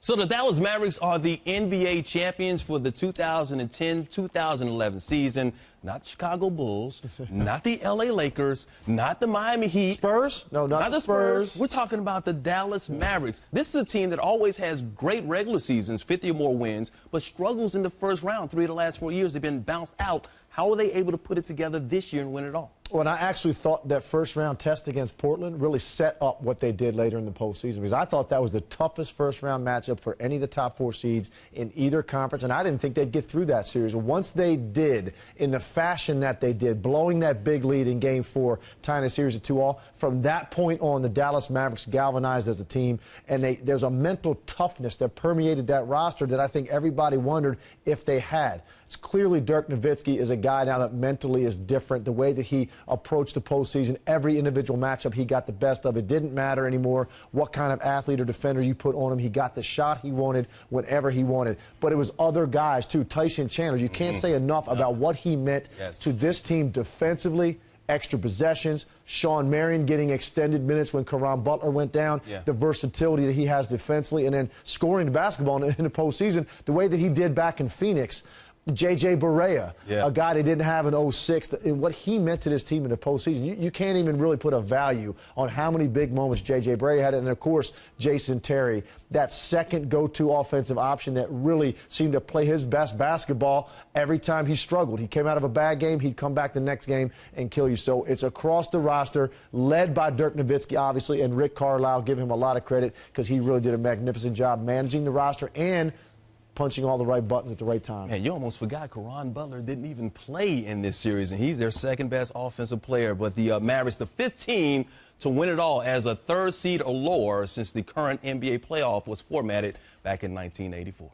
So the Dallas Mavericks are the NBA champions for the 2010-2011 season. Not the Chicago Bulls, not the LA Lakers, not the Miami Heat. Spurs? No, not the Spurs. We're talking about the Dallas Mavericks. This is a team that always has great regular seasons, 50 or more wins, but struggles in the first round. 3 of the last 4 years, they've been bounced out. How are they able to put it together this year and win it all? Well, I actually thought that first-round test against Portland really set up what they did later in the postseason, because I thought that was the toughest first-round matchup for any of the top 4 seeds in either conference, and I didn't think they'd get through that series. Once they did, in the fashion that they did, blowing that big lead in Game 4, tying a series of 2-all, from that point on, the Dallas Mavericks galvanized as a team, and there's a mental toughness that permeated that roster that I think everybody wondered if they had. It's clearly Dirk Nowitzki is a guy now that mentally is different. The way that he approached the postseason, every individual matchup he got the best of. It didn't matter anymore what kind of athlete or defender you put on him. He got the shot he wanted whenever he wanted. But it was other guys, too. Tyson Chandler, you can't say enough about what he meant to this team defensively. Extra possessions, Sean Marion getting extended minutes when Caron Butler went down, the versatility that he has defensively, and then scoring the basketball in the postseason the way that he did back in Phoenix. J.J. Barea, a guy they didn't have in 06, and what he meant to this team in the postseason. You can't even really put a value on how many big moments J.J. Barea had. And, of course, Jason Terry, that second go-to offensive option that really seemed to play his best basketball every time he struggled. He came out of a bad game, he'd come back the next game and kill you. So it's across the roster, led by Dirk Nowitzki, obviously, and Rick Carlisle. Give him a lot of credit because he really did a magnificent job managing the roster and punching all the right buttons at the right time. And you almost forgot Caron Butler didn't even play in this series, and he's their second-best offensive player. But the Mavericks, the 5th team to win it all as a 3rd seed or lower since the current NBA playoff was formatted back in 1984.